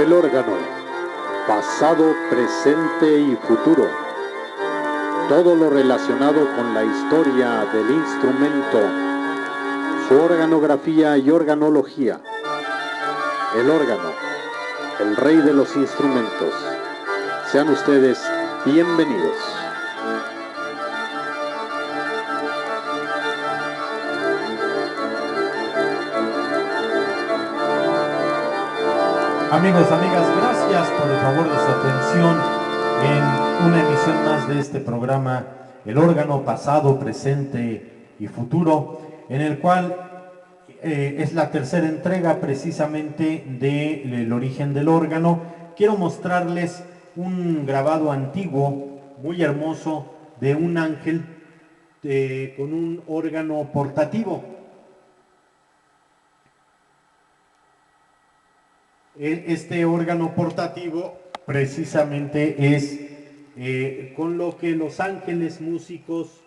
El órgano, pasado, presente y futuro. Todo lo relacionado con la historia del instrumento, su organografía y organología. El órgano, el rey de los instrumentos. Sean ustedes bienvenidos. Amigos, amigas, gracias por el favor de su atención en una emisión más de este programa, El órgano, pasado, presente y futuro, en el cual es la tercera entrega precisamente del origen del órgano. Quiero mostrarles un grabado antiguo, muy hermoso, de un ángel con un órgano portativo. Este órgano portativo precisamente es con lo que los ángeles músicos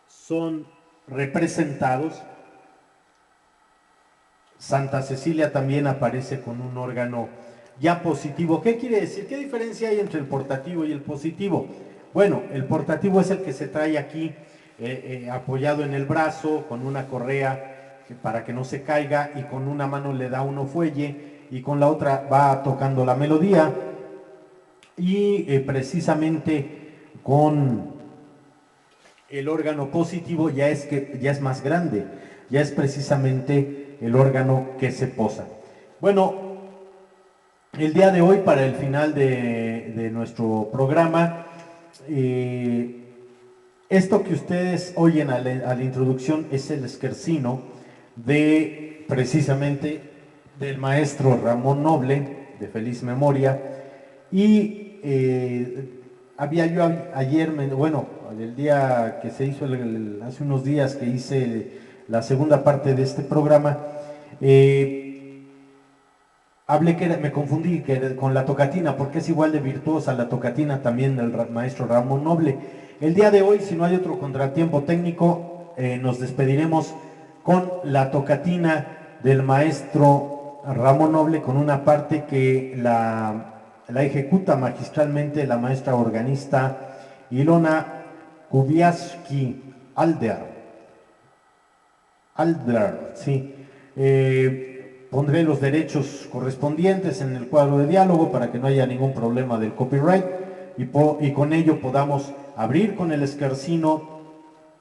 son representados. Santa Cecilia también aparece con un órgano ya positivo. ¿Qué quiere decir? ¿Qué diferencia hay entre el portativo y el positivo? Bueno, el portativo es el que se trae aquí apoyado en el brazo con una correa para que no se caiga, y con una mano le da uno fuelle y con la otra va tocando la melodía, y precisamente con el órgano positivo ya es más grande, ya es precisamente el órgano que se posa. Bueno, el día de hoy, para el final de nuestro programa, esto que ustedes oyen a la introducción es el esquercino de precisamente del maestro Ramón Noble, de feliz memoria. Y había yo ayer, bueno, el día que se hizo, hace unos días que hice la segunda parte de este programa, hablé me confundí con la tocatina, porque es igual de virtuosa la tocatina también del maestro Ramón Noble. El día de hoy, si no hay otro contratiempo técnico, nos despediremos con la tocatina del maestro Ramón Noble, con una parte que la ejecuta magistralmente la maestra organista Ilona Kubiaski-Alder, sí. Pondré los derechos correspondientes en el cuadro de diálogo para que no haya ningún problema del copyright, y con ello podamos abrir con el esquercino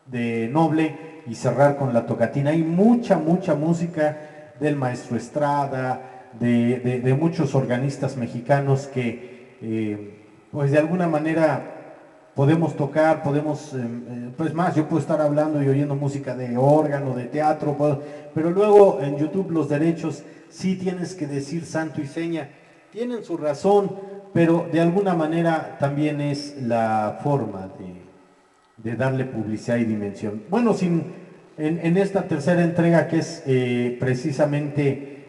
de Noble y cerrar con la tocatina. Hay mucha música del maestro Estrada, de muchos organistas mexicanos que pues de alguna manera podemos tocar, podemos, pues más, yo puedo estar hablando y oyendo música de órgano, de teatro, pero luego en YouTube los derechos sí tienes que decir santo y seña. Tienen su razón, pero de alguna manera también es la forma de darle publicidad y dimensión. Bueno, en esta tercera entrega, que es precisamente,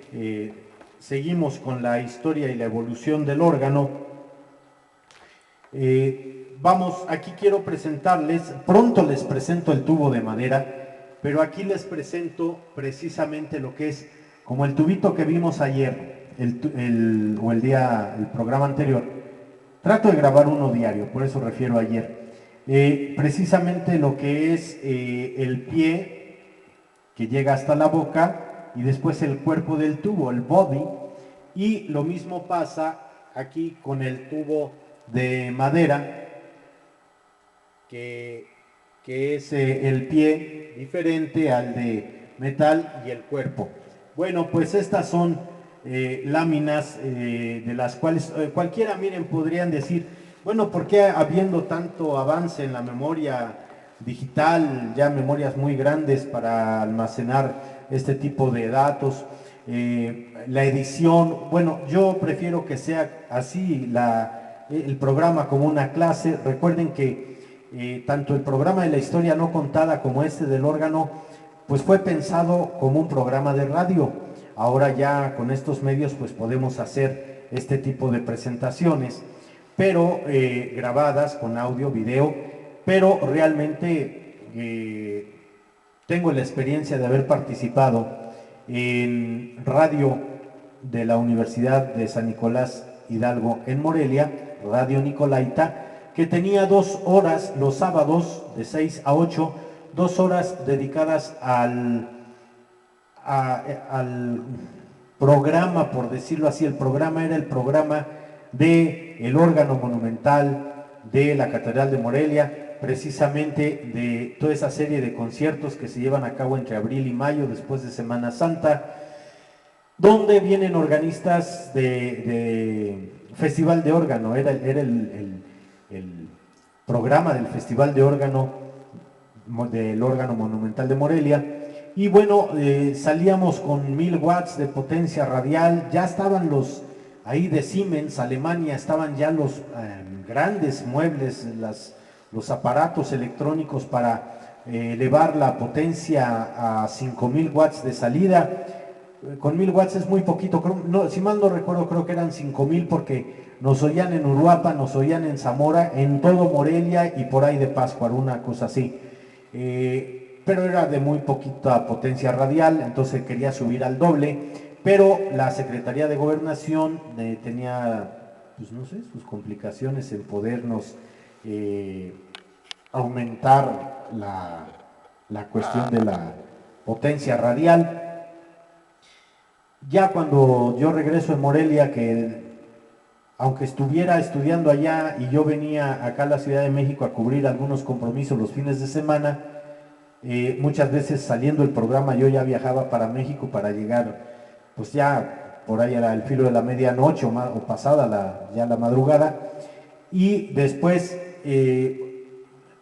seguimos con la historia y la evolución del órgano. Vamos, aquí quiero presentarles, pronto les presento el tubo de madera, pero aquí les presento precisamente lo que es como el tubito que vimos ayer, el programa anterior. Trato de grabar uno diario, por eso refiero a ayer. Precisamente lo que es el pie que llega hasta la boca, y después el cuerpo del tubo, el body, y lo mismo pasa aquí con el tubo de madera, que es el pie diferente al de metal y el cuerpo. Bueno, pues estas son láminas de las cuales cualquiera, miren, podrían decir, bueno, ¿por qué habiendo tanto avance en la memoria digital, ya memorias muy grandes para almacenar este tipo de datos, la edición? Bueno, yo prefiero que sea así el programa como una clase. Recuerden que tanto el programa de la historia no contada como este del órgano, pues fue pensado como un programa de radio. Ahora ya con estos medios pues podemos hacer este tipo de presentaciones, pero grabadas con audio, video, pero realmente tengo la experiencia de haber participado en radio de la Universidad de San Nicolás Hidalgo en Morelia, Radio Nicolaita, que tenía 2 horas los sábados de 6 a 8, 2 horas dedicadas al programa, por decirlo así. El programa era el programa del órgano monumental de la Catedral de Morelia, precisamente de toda esa serie de conciertos que se llevan a cabo entre abril y mayo, después de Semana Santa, donde vienen organistas de Festival de Órgano. Era el programa del Festival de Órgano, del órgano monumental de Morelia. Y bueno, salíamos con 1000 watts de potencia radial. Ya estaban los, ahí de Siemens, Alemania, estaban ya los grandes muebles, los aparatos electrónicos para elevar la potencia a 5000 watts de salida. Con 1000 watts es muy poquito, no, si mal no recuerdo, creo que eran 5000, porque nos oían en Uruapan, nos oían en Zamora, en todo Morelia y por ahí de Pátzcuaro, una cosa así. Pero era de muy poquita potencia radial, entonces quería subir al doble, pero la Secretaría de Gobernación tenía, pues no sé, sus complicaciones en podernos aumentar la cuestión de la potencia radial. Ya cuando yo regreso en Morelia, que aunque estuviera estudiando allá y yo venía acá a la Ciudad de México a cubrir algunos compromisos los fines de semana, muchas veces saliendo el programa yo ya viajaba para México para llegar, pues ya por ahí era el filo de la medianoche o pasada ya la madrugada, y después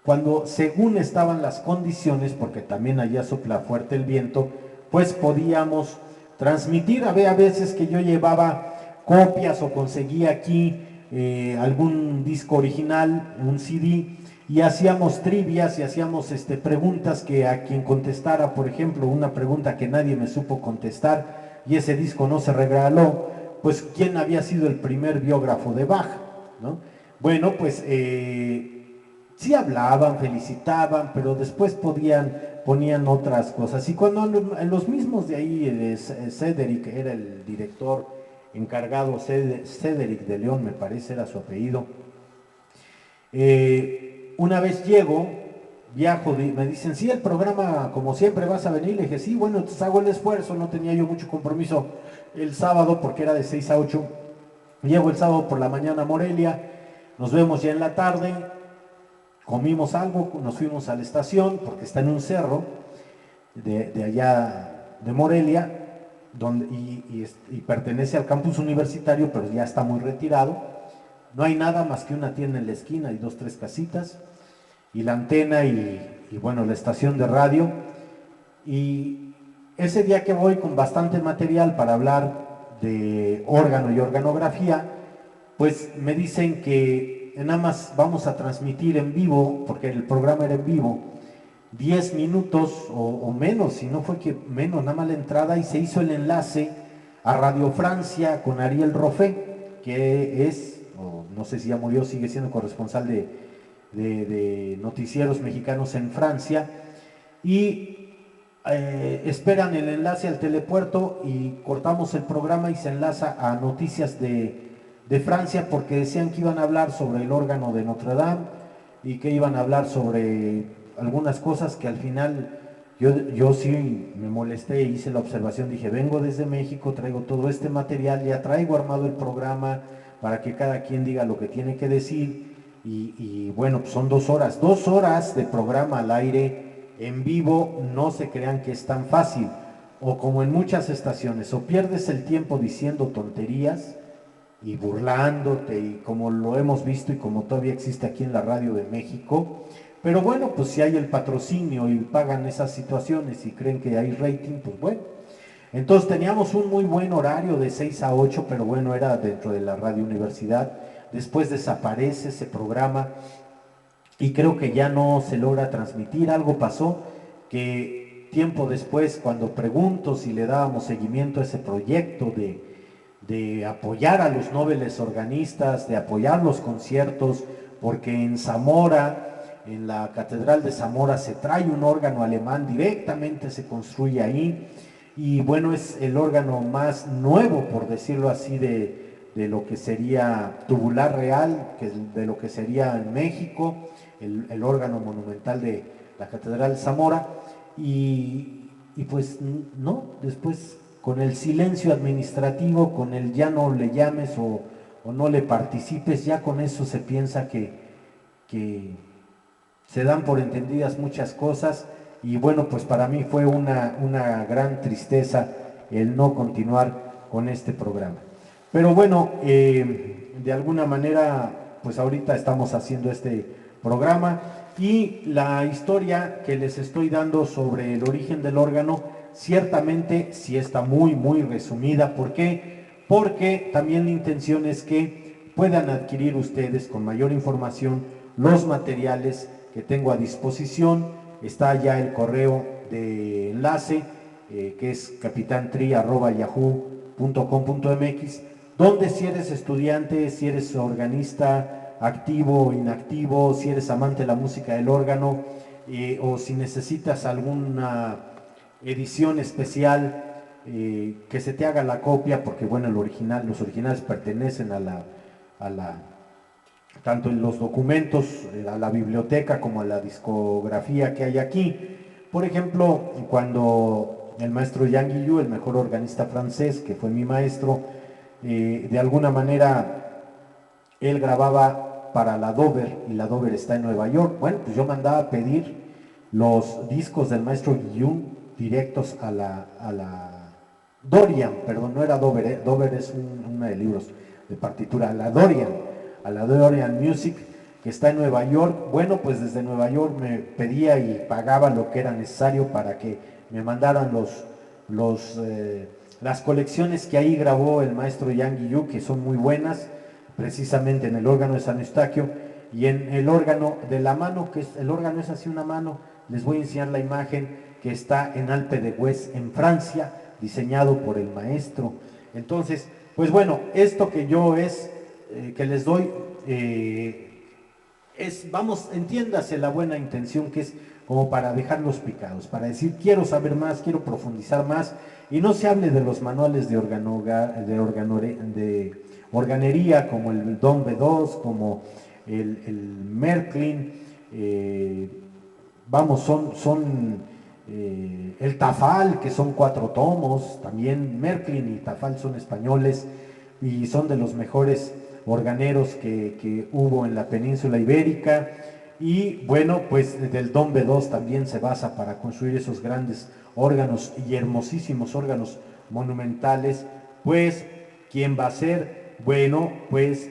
cuando según estaban las condiciones, porque también allá sopla fuerte el viento, pues podíamos transmitir. Había veces que yo llevaba copias o conseguía aquí algún disco original, un CD, y hacíamos trivias y hacíamos preguntas que a quien contestara, por ejemplo, una pregunta que nadie me supo contestar y ese disco no se regaló, pues quién había sido el primer biógrafo de Bach, ¿no? Bueno, pues sí hablaban, felicitaban, pero después ponían otras cosas. Y cuando los mismos de ahí, Cedric era el director encargado, Cedric de León me parece era su apellido, una vez viajo, me dicen, sí, el programa como siempre vas a venir. Le dije, sí, bueno, entonces hago el esfuerzo. No tenía yo mucho compromiso el sábado porque era de 6 a 8. Llego el sábado por la mañana a Morelia, nos vemos ya en la tarde, comimos algo, nos fuimos a la estación porque está en un cerro de allá de Morelia, y pertenece al campus universitario, pero ya está muy retirado. No hay nada más que una tienda en la esquina y 2, 3 casitas, y la antena y bueno, la estación de radio. Y ese día que voy con bastante material para hablar de órgano y organografía, pues me dicen que nada más vamos a transmitir en vivo, porque el programa era en vivo, 10 minutos o menos, si no fue que menos, nada más la entrada, y se hizo el enlace a Radio Francia con Ariel Roffé, que es, no sé si ya murió, sigue siendo corresponsal de noticieros mexicanos en Francia, y esperan el enlace al telepuerto y cortamos el programa y se enlaza a Noticias de Francia, porque decían que iban a hablar sobre el órgano de Notre Dame y que iban a hablar sobre algunas cosas que al final yo sí me molesté e hice la observación. Dije, vengo desde México, traigo todo este material, ya traigo armado el programa para que cada quien diga lo que tiene que decir, y bueno, pues son 2 horas de programa al aire en vivo. No se crean que es tan fácil, o como en muchas estaciones, o pierdes el tiempo diciendo tonterías y burlándote, y como lo hemos visto y como todavía existe aquí en la Radio de México. Pero bueno, pues si hay el patrocinio y pagan esas situaciones y creen que hay rating, pues bueno. Entonces teníamos un muy buen horario de 6 a 8, pero bueno, era dentro de la Radio Universidad. Después desaparece ese programa y creo que ya no se logra transmitir. Algo pasó que tiempo después, cuando pregunto si le dábamos seguimiento a ese proyecto de apoyar a los nobles organistas, de apoyar los conciertos, porque en Zamora, en la Catedral de Zamora, se trae un órgano alemán, directamente se construye ahí, y bueno, es el órgano más nuevo, por decirlo así, de de lo que sería Tubular Real, de lo que sería en México, el órgano monumental de la Catedral de Zamora, y pues no, después con el silencio administrativo, con el ya no le llames o no le participes, ya con eso se piensa que se dan por entendidas muchas cosas, y bueno, pues para mí fue una gran tristeza el no continuar con este programa. Pero bueno, de alguna manera, pues ahorita estamos haciendo este programa, y la historia que les estoy dando sobre el origen del órgano, ciertamente sí está muy resumida. ¿Por qué? Porque también la intención es que puedan adquirir ustedes con mayor información los materiales que tengo a disposición. Está ya el correo de enlace, que es capitantri@yahoo.com.mx, donde si eres estudiante, si eres organista activo o inactivo, si eres amante de la música del órgano, o si necesitas alguna edición especial, que se te haga la copia, porque bueno, los originales pertenecen a la tanto en los documentos, a la biblioteca, como a la discografía que hay aquí. Por ejemplo, cuando el maestro Yang Guillou, el mejor organista francés, que fue mi maestro, de alguna manera él grababa para la Dover, y la Dover está en Nueva York. Bueno, pues yo mandaba a pedir los discos del maestro Guillou directos a la Dorian, perdón, no era Dover, Dover es una de libros de partitura, a la Dorian Music, que está en Nueva York. Bueno, pues desde Nueva York me pedía y pagaba lo que era necesario para que me mandaran las colecciones que ahí grabó el maestro Yang Guillou, que son muy buenas, precisamente en el órgano de San Eustaquio y en el órgano de la mano, que el órgano es así una mano. Les voy a enseñar la imagen, que está en Alpe d'Huez, en Francia, diseñado por el maestro. Entonces, pues bueno, esto que yo que les doy, vamos, entiéndase la buena intención, que es como para dejarlos picados, para decir, quiero saber más, quiero profundizar más, y no se hable de los manuales de organería, como el Don B2, como el Märklin, vamos, son el Tafal, que son 4 tomos, también Märklin y Tafal son españoles, y son de los mejores organeros que hubo en la península ibérica. Y bueno, pues del Don B2 también se basa para construir esos grandes órganos y hermosísimos órganos monumentales. Pues, ¿quién va a ser? Bueno, pues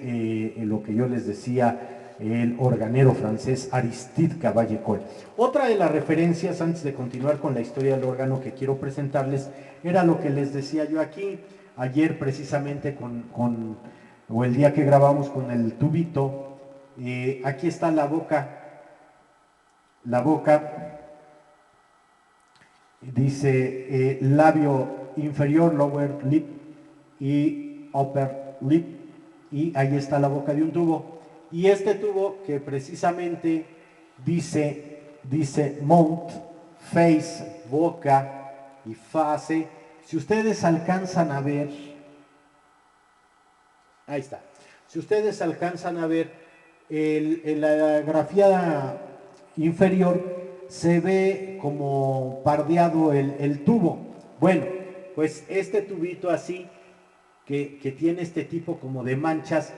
lo que yo les decía, el organero francés Aristide Cavaillé-Coll. Otra de las referencias, antes de continuar con la historia del órgano, que quiero presentarles, era lo que les decía yo aquí ayer, precisamente o el día que grabamos con el tubito. Aquí está la boca, dice labio inferior, lower lip, y upper lip, y ahí está la boca de un tubo. Y este tubo, que precisamente dice mouth, face, boca, y face. Si ustedes alcanzan a ver, ahí está, si ustedes alcanzan a ver en la grafía inferior, se ve como pardeado el tubo. Bueno, pues este tubito así, que tiene este tipo como de manchas,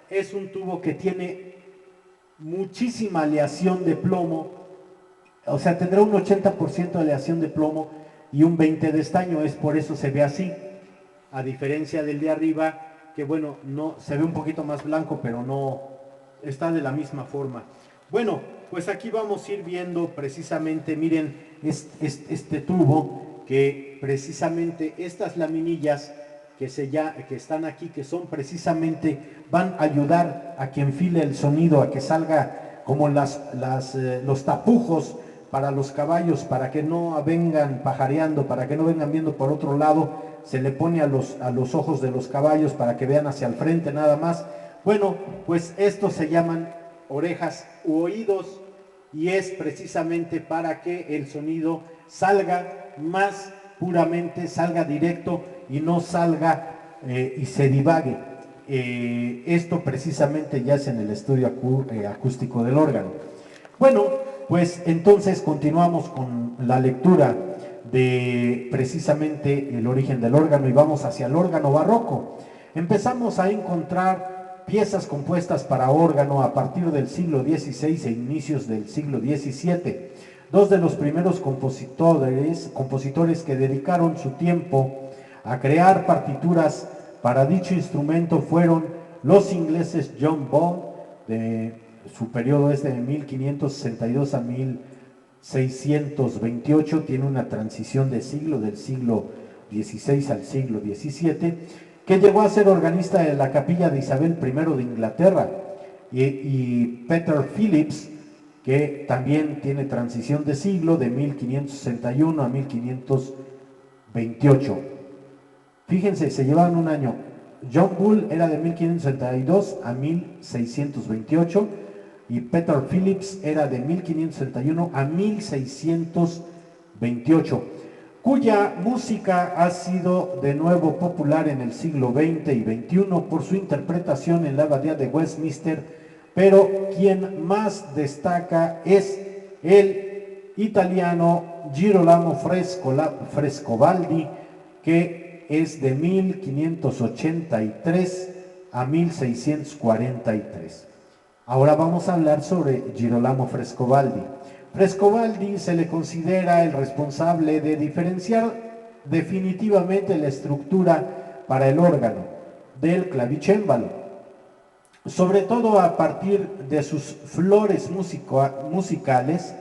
es un tubo que tiene muchísima aleación de plomo. O sea, tendrá un 80% de aleación de plomo y un 20% de estaño. Es por eso se ve así, a diferencia del de arriba, que bueno, no se ve un poquito más blanco, pero no está de la misma forma. Bueno, pues aquí vamos a ir viendo precisamente, miren, este tubo, que precisamente estas laminillas que están aquí, que son precisamente, van a ayudar a que enfile el sonido, a que salga como los tapujos para los caballos, para que no vengan pajareando, para que no vengan viendo por otro lado. Se le pone a los ojos de los caballos para que vean hacia el frente nada más. Bueno, pues estos se llaman orejas u oídos, y es precisamente para que el sonido salga más puramente, salga directo y no salga y se divague. esto precisamente ya es en el estudio acústico del órgano. Bueno, pues entonces continuamos con la lectura de precisamente el origen del órgano y vamos hacia el órgano barroco. Empezamos a encontrar piezas compuestas para órgano a partir del siglo XVI e inicios del siglo XVII. Dos de los primeros compositores que dedicaron su tiempo a crear partituras para dicho instrumento fueron los ingleses John Bond, su periodo es de 1562 a 1628, tiene una transición de siglo, del siglo XVI al siglo XVII, que llegó a ser organista de la capilla de Isabel I de Inglaterra, y Peter Phillips, que también tiene transición de siglo de 1561 a 1528. Fíjense, se llevaban un año. John Bull era de 1562 a 1628 y Peter Phillips era de 1561 a 1628, cuya música ha sido de nuevo popular en el siglo XX y XXI por su interpretación en la abadía de Westminster, pero quien más destaca es el italiano Girolamo Frescobaldi, que es de 1583 a 1643. Ahora vamos a hablar sobre Girolamo Frescobaldi. Frescobaldi se le considera el responsable de diferenciar definitivamente la estructura para el órgano del clavicémbalo, sobre todo a partir de sus flores musicales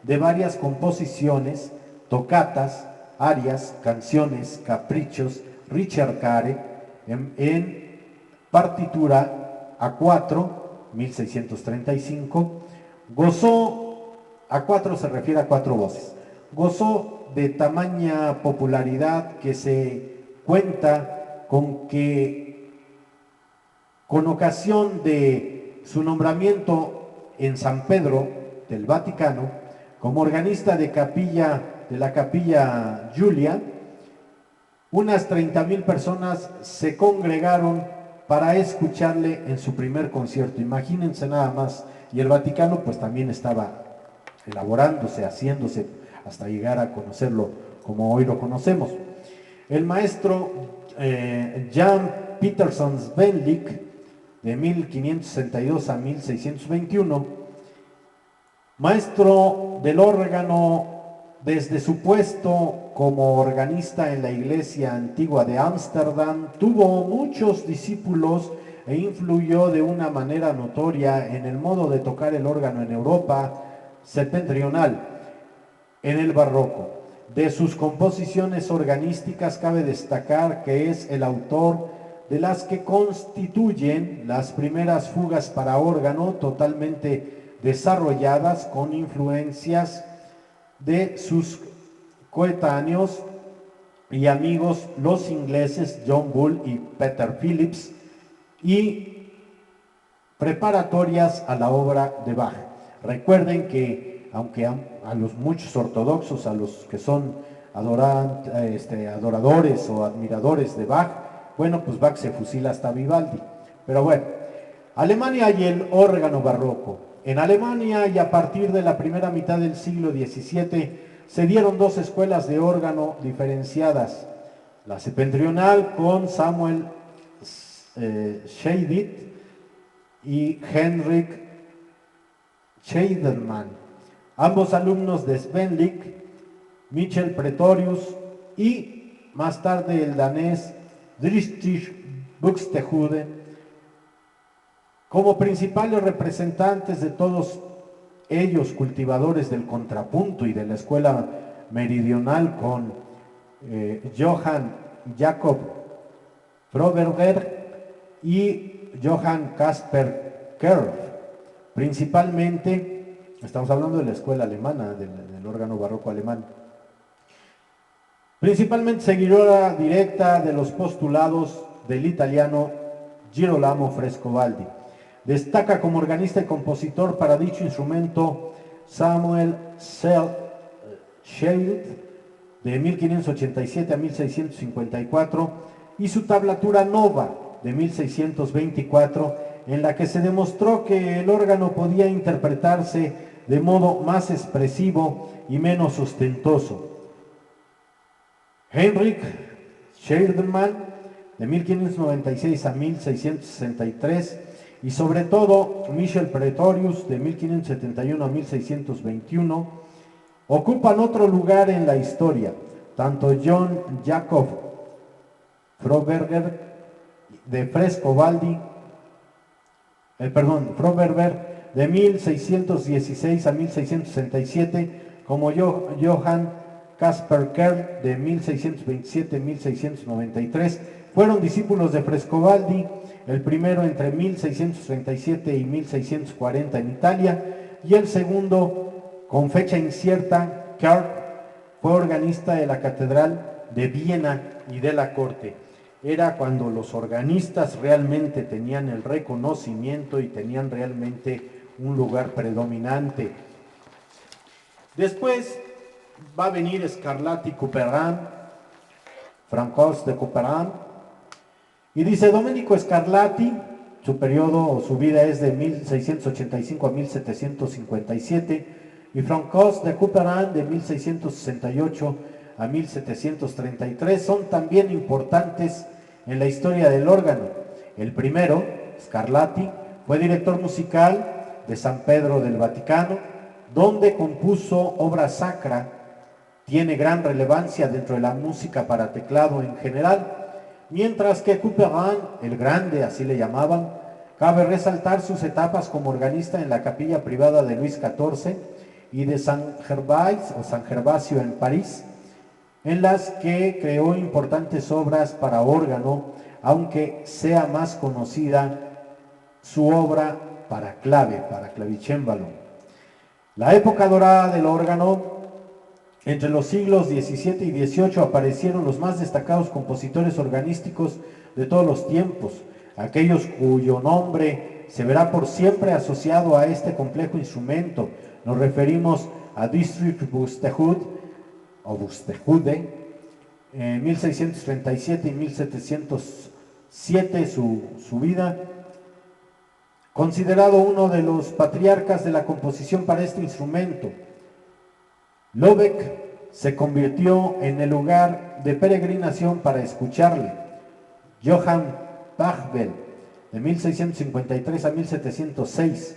de varias composiciones, tocatas, arias, canciones, caprichos, ricercare, en partitura A4, 1635, gozó, A4 se refiere a 4 voces, gozó de tamaña popularidad que se cuenta con que, con ocasión de su nombramiento en San Pedro del Vaticano, como organista de la capilla Giulia, unas 30,000 personas se congregaron para escucharle en su primer concierto. Imagínense nada más. Y el Vaticano pues también estaba elaborándose, haciéndose, hasta llegar a conocerlo como hoy lo conocemos. El maestro Jan Peterson Svenlik, de 1562 a 1621, maestro del órgano desde su puesto como organista en la iglesia antigua de Ámsterdam, tuvo muchos discípulos e influyó de una manera notoria en el modo de tocar el órgano en Europa septentrional, en el barroco. De sus composiciones organísticas cabe destacar que es el autor de las que constituyen las primeras fugas para órgano totalmente desarrolladas con influencias de sus coetáneos y amigos, los ingleses John Bull y Peter Phillips, y preparatorias a la obra de Bach. Recuerden que, aunque a los muchos ortodoxos, a los que son adoradores o admiradores de Bach, bueno, pues Bach se fusila hasta Vivaldi. Pero bueno, Alemania y el órgano barroco. En Alemania y a partir de la primera mitad del siglo XVII se dieron dos escuelas de órgano diferenciadas, la septentrional con Samuel Scheidt y Henrik Scheidemann, ambos alumnos de Svenlik, Michel Pretorius y más tarde el danés Dietrich Buxtehude, como principales representantes de todos ellos cultivadores del contrapunto y de la escuela meridional, con Johann Jakob Froberger y Johann Caspar Kerr. Principalmente, estamos hablando de la escuela alemana, del órgano barroco alemán. Principalmente seguidora directa de los postulados del italiano Girolamo Frescobaldi. Destaca como organista y compositor para dicho instrumento Samuel Scheidt, de 1587 a 1654, y su tablatura Nova, de 1624, en la que se demostró que el órgano podía interpretarse de modo más expresivo y menos ostentoso. Heinrich Schneiderman, de 1596 a 1663, y sobre todo Michel Praetorius, de 1571 a 1621, ocupan otro lugar en la historia. Tanto John Jacob Froberger de Froberger de 1616 a 1667, como Johann Caspar Kerr de 1627 a 1693, fueron discípulos de Frescobaldi, el primero entre 1637 y 1640 en Italia, y el segundo, con fecha incierta, Kerr, fue organista de la Catedral de Viena y de la corte. Era cuando los organistas realmente tenían el reconocimiento y tenían realmente un lugar predominante. Después va a venir Scarlatti Couperin, Francois de Couperin, y dice Domenico Scarlatti, su periodo o su vida es de 1685 a 1757, y Francois de Couperin de 1668 a 1733 son también importantes en la historia del órgano. El primero, Scarlatti, fue director musical de San Pedro del Vaticano, donde compuso obra sacra. Tiene gran relevancia dentro de la música para teclado en general, mientras que Couperin, el Grande, así le llamaban, cabe resaltar sus etapas como organista en la capilla privada de Luis XIV y de San Gervasio en París, en las que creó importantes obras para órgano, aunque sea más conocida su obra para clave, para clavicémbalo. La época dorada del órgano. Entre los siglos XVII y XVIII aparecieron los más destacados compositores organísticos de todos los tiempos, aquellos cuyo nombre se verá por siempre asociado a este complejo instrumento. Nos referimos a Dietrich Buxtehude, o Buxtehude, en 1637 y 1707 su vida, considerado uno de los patriarcas de la composición para este instrumento. Lübeck se convirtió en el lugar de peregrinación para escucharle. Johann Pachelbel, de 1653 a 1706,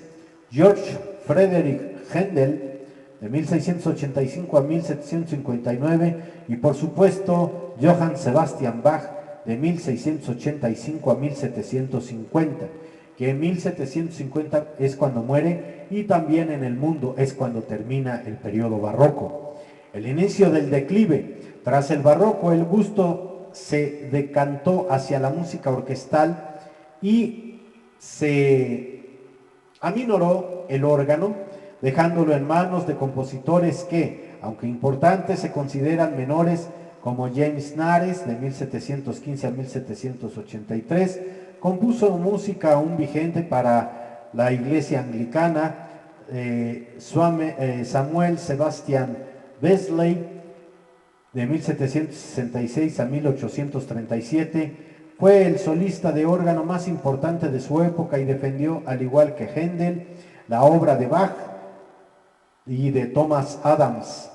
Georg Friedrich Händel, de 1685 a 1759, y por supuesto Johann Sebastian Bach, de 1685 a 1750, que en 1750 es cuando muere, y también en el mundo es cuando termina el periodo barroco. El inicio del declive. Tras el barroco, el gusto se decantó hacia la música orquestal y se aminoró el órgano, dejándolo en manos de compositores que, aunque importantes, se consideran menores, como James Nares, de 1715 a 1783, compuso música aún vigente para la iglesia anglicana. Samuel Sebastian Wesley, de 1766 a 1837, fue el solista de órgano más importante de su época y defendió, al igual que Händel, la obra de Bach y de Thomas Adams.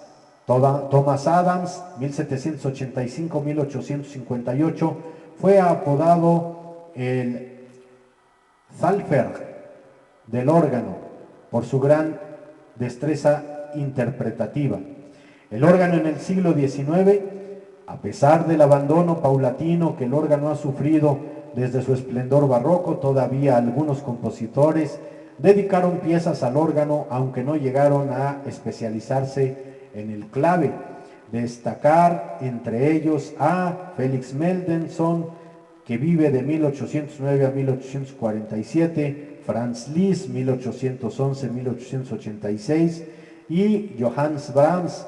Thomas Adams, 1785-1858, fue apodado el Thalberg del órgano por su gran destreza interpretativa. El órgano en el siglo XIX, a pesar del abandono paulatino que el órgano ha sufrido desde su esplendor barroco, todavía algunos compositores dedicaron piezas al órgano, aunque no llegaron a especializarse en el clave. Destacar entre ellos a Felix Mendelssohn, que vive de 1809 a 1847, Franz Liszt, 1811-1886, y Johannes Brahms,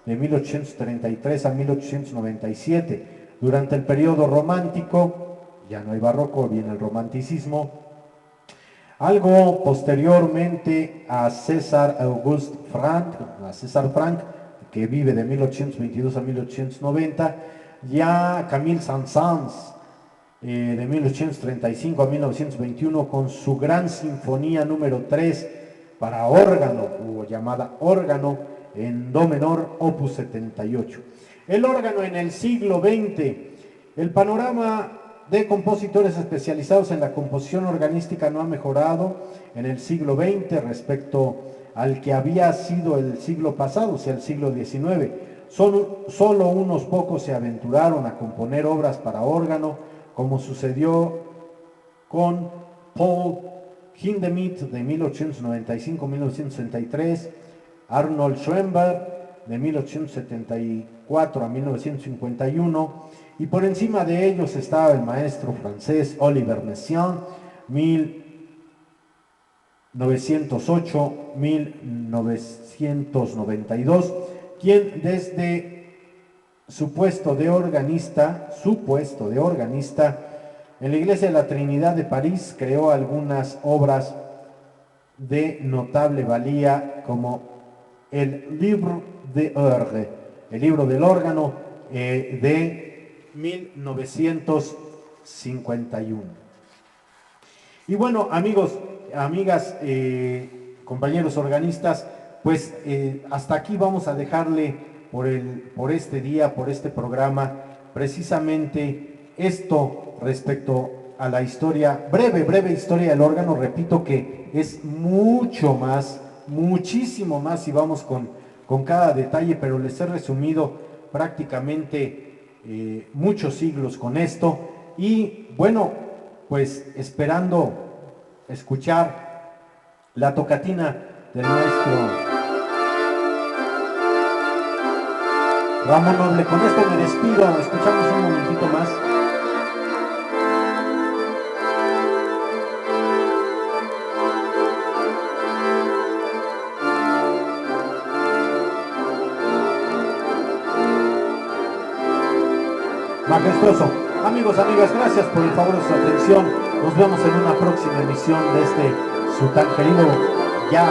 de 1833 a 1897. Durante el periodo romántico, ya no hay barroco, viene el romanticismo. Algo posteriormente a César Franck, que vive de 1822 a 1890, ya Camille Saint-Saëns, de 1835 a 1921 con su gran sinfonía número 3 para órgano, o llamada órgano, en do menor, opus 78. El órgano en el siglo XX. El panorama de compositores especializados en la composición organística no ha mejorado en el siglo XX respecto al que había sido el siglo pasado, o sea, el siglo XIX. Solo unos pocos se aventuraron a componer obras para órgano, como sucedió con Paul Hindemith de 1895-1963, Arnold Schoenberg de 1874 a 1951, y por encima de ellos estaba el maestro francés Olivier Messiaen, 1908-1992, quien desde su puesto de organista en la Iglesia de la Trinidad de París creó algunas obras de notable valía, como el Livre d'Orgue, el libro del órgano, de 1951. Y bueno, amigos, amigas, compañeros organistas, pues hasta aquí vamos a dejarle por este día, por este programa, precisamente esto respecto a la historia, breve historia del órgano. Repito que es mucho más, muchísimo más, y vamos con cada detalle, pero les he resumido prácticamente muchos siglos con esto. Y bueno, pues esperando escuchar la tocatina del maestro Ramón Noble. Con esto me despido, escuchamos un momentito más. Majestuoso. Amigos, amigas, gracias por el favor de su atención. Nos vemos en una próxima emisión de este su tan querido, ya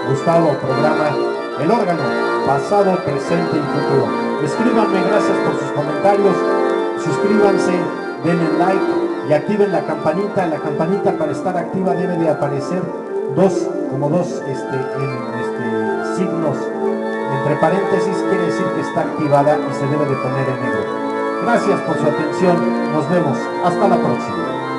gustado programa, El Órgano, pasado, presente y futuro. Escríbanme, gracias por sus comentarios. Suscríbanse, denle like y activen la campanita. La campanita, para estar activa, debe de aparecer dos signos entre paréntesis, quiere decir que está activada y se debe de poner en negro. Gracias por su atención, nos vemos, hasta la próxima.